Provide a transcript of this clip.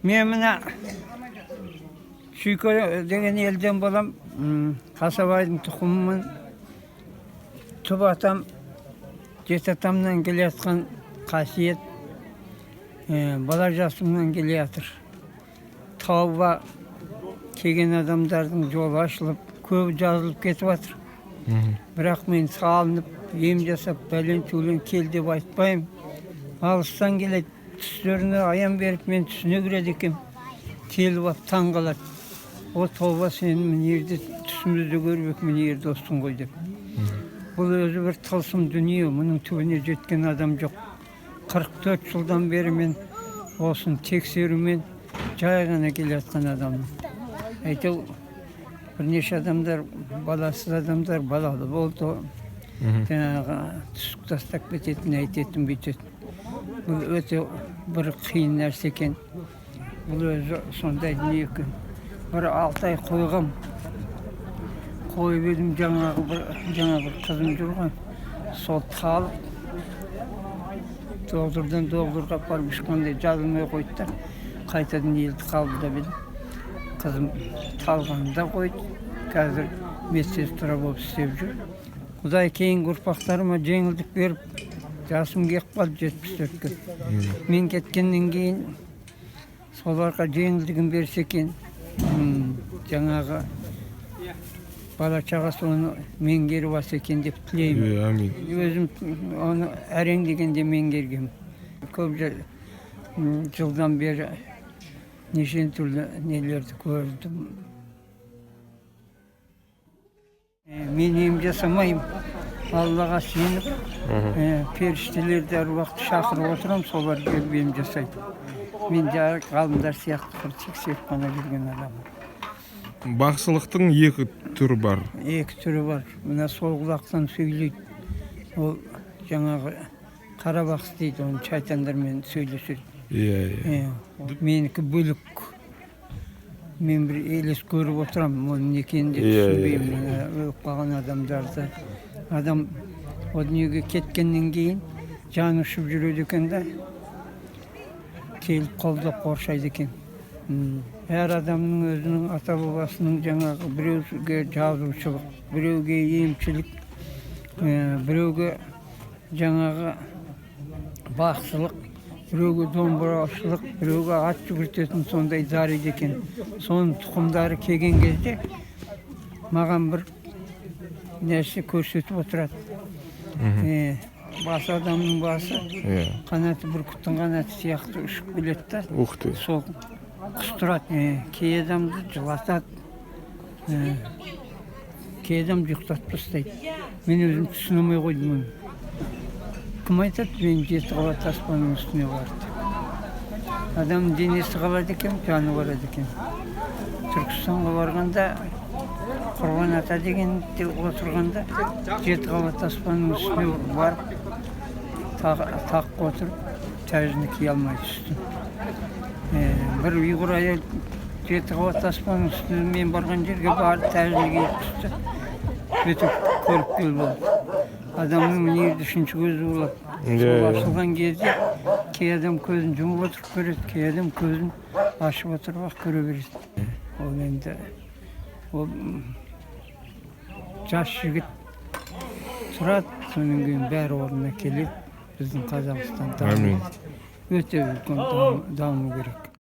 Men mine Şükrü degen elden bolam, Kasabay'ın tuxumumun. Tubatam, jetatamdan geliyatkan kasiyet, bala jasımdan geliyatır. Tavba kegen adamdardın jolu açılıp, köp жазылып ketip atır. Birak men sağlanıp, yem jasap, belen tülen kel dep aytpayım. Alıstan gelet, tüslerine ayan berip men tüsüne girer ekem. Kelip ap taң kalat. O tavba senin men yerde tüsümüzde görüp men yer dostun koy dep. Бұл өзі бір тылсым дүние, мұның түбіне жеткен адам жоқ. 44 жылдан бері мен осын тексерумен жай ғана келе жатқан адаммын. Әйтеу бірнеше адамдар, баласыз адамдар балалы болды. Жаңағы түсік тастап кететін, айтетін, бүйтетін. Бұл өте бір қиын нәрсе екен. Бұл өзі сондай дүние екен. Бір 6 ай қойғам. Koyup edim жаңағы bir kızım жүрген. Сол талып, доғдырдан доғдырға барып ешқандай жазылмай қойды. Қайтадан елді қалды да білдім. Қызым талғанында қойды. Қазір медсестра болып істеп жүр. Құдай кейінгі ұрпақтарыма жеңілдік беріп, жасым кеп қалды 74-ке. Мен кеткеннен кейін соларға жеңілдігін берсе екен, жаңағы бала чағасы оны меңгеріп алса екен деп тілеймін. Амин. Өзім оны әрең дегенде меңгергем. Көп жылдан бері неше түрлі нелерді көрдім. Мен ем жасамайым. Аллаға сеніп, періштелерді әр уақыт шақырып отырам, солар келіп ем жасайды. Мен жарық ғалымдар сияқты бір тексеріп қана жүрген адамым. Бақсылықтың екі түрі бар. Екі түрі бар. Мына сол құлақтан сөйлейді. Ол жаңағы қара бақсы дейді, оны шайтандармен сөйлеседі. Менікі бөлік. Мен бір елес көріп отырам, оның екенін де түсінбеймін. Өліп қалған адамдарды. Адам о дүниеге кеткеннен кейін жаны ұшып жүреді екен да, келіп қолдап қоршайды екен. Әр адамның өзінің ата бабасының жаңағы біреуге жазушылық, біреуге емшілік, біреуге жаңағы бақсылық, біреуге домбыраушылық, біреуге ат жүгіртетін сондай зарид екен. Соның тұқымдары келген кезде маған бір нәрсе көрсетіп отырады. Басы адамның басы, қанаты бүркіттің қанаты сияқты ұшып келеді да. Сол құстырады, кей адамды жылатады, кей адам жұқтатып тастайды. Мен өзім түсінемей қойдым оны. Кім айтады, мен 7 қабат аспанның үстіне барды. Адамның денесі қалады екен, жаны барады екен. Түркістанға барғанда, Құрбан ата дегенде отырғанда, 7 қабат аспанның үстіне барып, таққа отырып, тәжіні кие алмай түстім. Bir uygur ayol 7 қабат аспанның үстіне мен барған жерге барып тәжіне келіп түсті. Өтіп көріп кел болды. Адамның мінезі үшінші көзі болады. Сол ашылған кезде кей адам көзін жұмып отырып көреді, кей адам көзін ашып отырып ақ көре береді. Ол енді жас жігіт тұрады, соның кейін бәрі орнына келеді. Біздің Қазақстан өте үлкен даму керек.